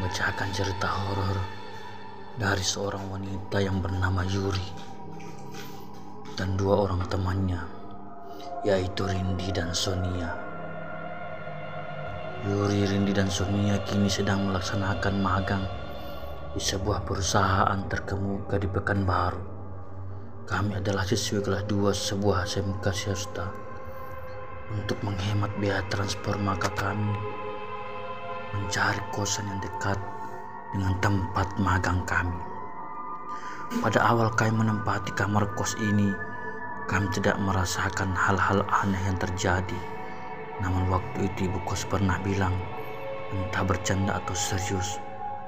membacakan cerita horor dari seorang wanita yang bernama Yuri dan dua orang temannya, yaitu Rindi dan Sonia. Yuri, Rindi, dan Sonia kini sedang melaksanakan magang di sebuah perusahaan terkemuka di Pekanbaru. Kami adalah siswi kelas 2 sebuah SMK swasta. Untuk menghemat biaya transport, maka kami mencari kosan yang dekat dengan tempat magang kami. Pada awal kami menempati kamar kos ini, kami tidak merasakan hal-hal aneh yang terjadi. Namun waktu itu ibu kos pernah bilang, entah bercanda atau serius,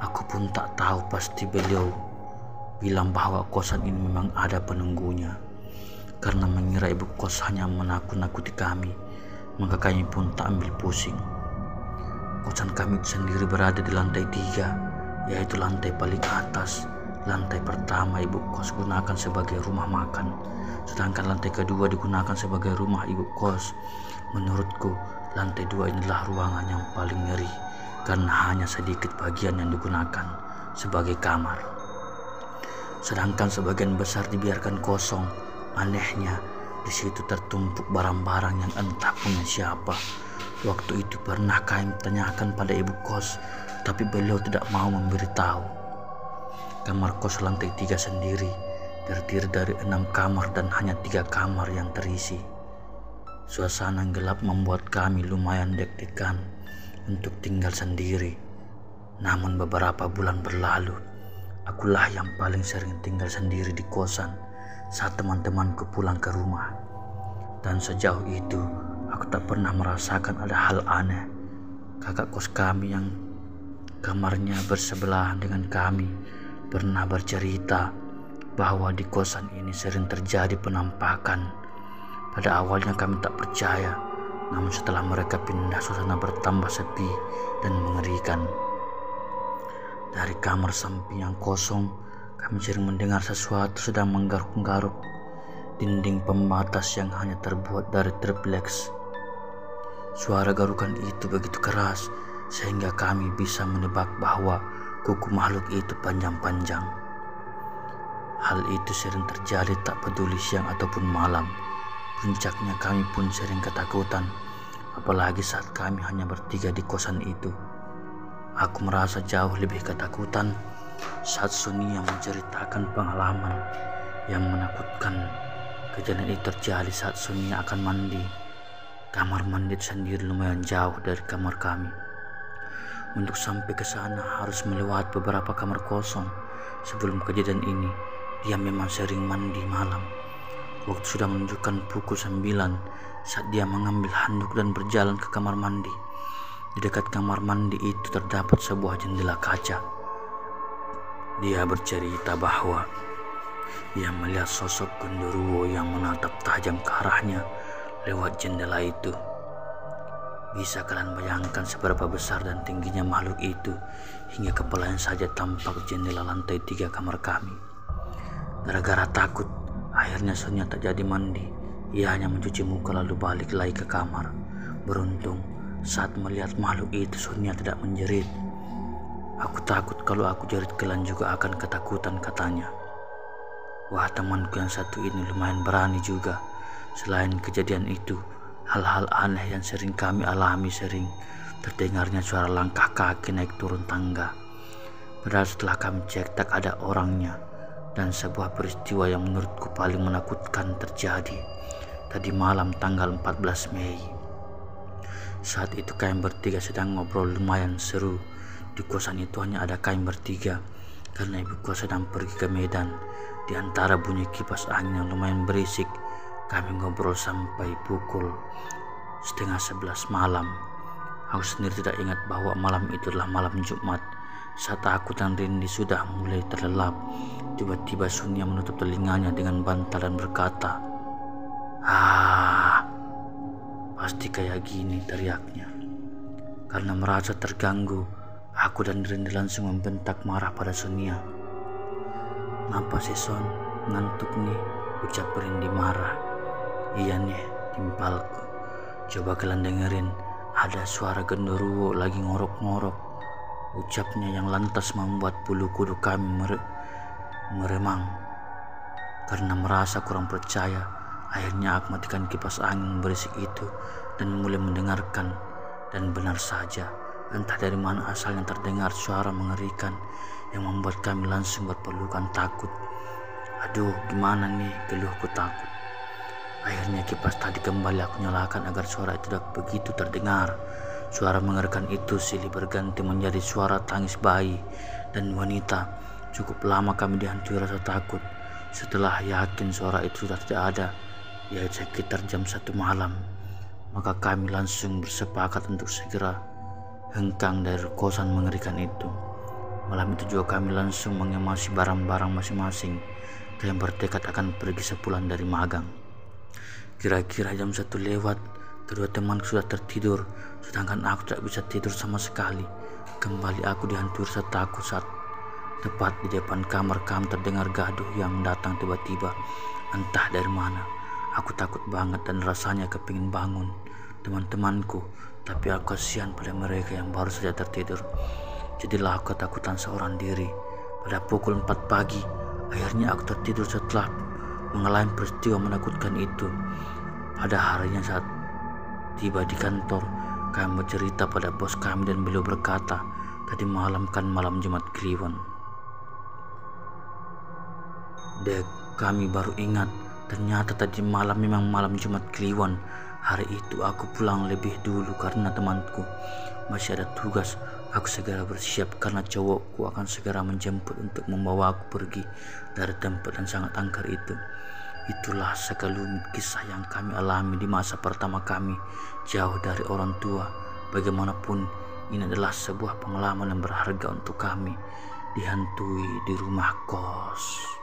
aku pun tak tahu, pasti beliau bilang bahwa kosan ini memang ada penunggunya. Karena mengira ibu kos hanya menakut-nakuti kami, maka kami pun tak ambil pusing. Kosan kami sendiri berada di lantai 3, yaitu lantai paling atas. Lantai pertama ibu kos gunakan sebagai rumah makan, sedangkan lantai kedua digunakan sebagai rumah ibu kos. Menurutku, lantai 2 inilah ruangan yang paling ngeri, karena hanya sedikit bagian yang digunakan sebagai kamar. Sedangkan sebagian besar dibiarkan kosong. Anehnya, di situ tertumpuk barang-barang yang entah punya siapa. Waktu itu pernah kami tanyakan pada ibu kos, tapi beliau tidak mau memberitahu. Kamar kos lantai 3 sendiri terdiri dari 6 kamar dan hanya 3 kamar yang terisi. Suasana gelap membuat kami lumayan deg-degan untuk tinggal sendiri. Namun beberapa bulan berlalu, akulah yang paling sering tinggal sendiri di kosan saat teman-temanku pulang ke rumah. Dan sejauh itu aku tak pernah merasakan ada hal aneh. Kakak kos kami yang kamarnya bersebelahan dengan kami pernah bercerita bahwa di kosan ini sering terjadi penampakan. Pada awalnya kami tak percaya, namun setelah mereka pindah, suasana bertambah sepi dan mengerikan. Dari kamar samping yang kosong, kami sering mendengar sesuatu sedang menggaruk-garuk dinding pembatas yang hanya terbuat dari triplex. Suara garukan itu begitu keras sehingga kami bisa menebak bahwa kuku makhluk itu panjang-panjang. Hal itu sering terjadi tak peduli siang ataupun malam. Puncaknya kami pun sering ketakutan, apalagi saat kami hanya bertiga di kosan itu. Aku merasa jauh lebih ketakutan saat Sonia menceritakan pengalaman yang menakutkan. Kejadian itu terjadi saat Sonia akan mandi. Kamar mandi sendiri lumayan jauh dari kamar kami. Untuk sampai ke sana harus melewati beberapa kamar kosong. Sebelum kejadian ini, dia memang sering mandi malam. Waktu sudah menunjukkan pukul 9 saat dia mengambil handuk dan berjalan ke kamar mandi. Di dekat kamar mandi itu terdapat sebuah jendela kaca. Dia bercerita bahwa ia melihat sosok genderuwo yang menatap tajam ke arahnya lewat jendela itu. Bisa kalian bayangkan seberapa besar dan tingginya makhluk itu, hingga kepalanya saja tampak di jendela lantai 3 kamar kami. Gara-gara takut, akhirnya Sonia tak jadi mandi. Ia hanya mencuci muka lalu balik lagi ke kamar. Beruntung, saat melihat makhluk itu Sonia tidak menjerit. Aku takut kalau aku jerit kalian juga akan ketakutan, katanya. Wah, temanku yang satu ini lumayan berani juga. Selain kejadian itu, hal-hal aneh yang sering kami alami sering terdengarnya suara langkah kaki naik turun tangga. Padahal setelah kami cek tak ada orangnya. Dan sebuah peristiwa yang menurutku paling menakutkan terjadi tadi malam tanggal 14 Mei. Saat itu kami bertiga sedang ngobrol lumayan seru. Di kosan itu hanya ada kami bertiga karena ibu kos sedang pergi ke Medan. Di antara bunyi kipas angin yang lumayan berisik, kami ngobrol sampai pukul 10:30 malam. Aku sendiri tidak ingat bahwa malam itu adalah malam Jumat. Saat aku dan Rindi sudah mulai terlelap, tiba-tiba Sonia menutup telinganya dengan bantal dan berkata, pasti kayak gini, teriaknya. Karena merasa terganggu, aku dan Rindi langsung membentak marah pada Sonia. "Ngapa sih Son, ngantuk nih?" ucap Rindi marah. "Iya nih, timpalku. Coba kalian dengerin, ada suara genderuwo lagi ngorok-ngorok." Ucapnya yang lantas membuat bulu kuduk kami meremang. Karena merasa kurang percaya, akhirnya aku matikan kipas angin berisik itu dan mulai mendengarkan. Dan benar saja, entah dari mana asalnya terdengar suara mengerikan yang membuat kami langsung berpelukan takut. Aduh, gimana nih, geluhku takut. Akhirnya kipas tadi kembali aku nyalakan agar suara itu tidak begitu terdengar. Suara mengerikan itu silih berganti menjadi suara tangis bayi dan wanita. Cukup lama kami dihantui rasa takut. Setelah yakin suara itu sudah tidak ada, yaitu sekitar jam 1 malam, maka kami langsung bersepakat untuk segera hengkang dari kosan mengerikan itu. Malam itu juga kami langsung mengemasi barang-barang masing-masing. Kami bertekad akan pergi sepulang dari magang. Kira-kira jam 1 lewat, kedua temanku sudah tertidur, sedangkan aku tidak bisa tidur sama sekali. Kembali aku dihantui rasa takut saat tepat di depan kamar kami terdengar gaduh yang datang tiba-tiba, entah dari mana. Aku takut banget dan rasanya kepingin bangun teman-temanku, tapi aku kasihan pada mereka yang baru saja tertidur. Jadilah aku ketakutan seorang diri. Pada pukul 4 pagi, akhirnya aku tertidur setelah mengalami peristiwa menakutkan itu. Pada harinya saat tiba di kantor, kami bercerita pada bos kami dan beliau berkata, tadi malam kan malam Jumat Kliwon. Dek, kami baru ingat, ternyata tadi malam memang malam Jumat Kliwon. Hari itu aku pulang lebih dulu karena temanku masih ada tugas. Aku segera bersiap karena cowokku akan segera menjemput untuk membawa aku pergi dari tempat yang sangat angker itu. Itulah sekelumit kisah yang kami alami di masa pertama kami jauh dari orang tua. Bagaimanapun, ini adalah sebuah pengalaman yang berharga untuk kami, dihantui di rumah kos.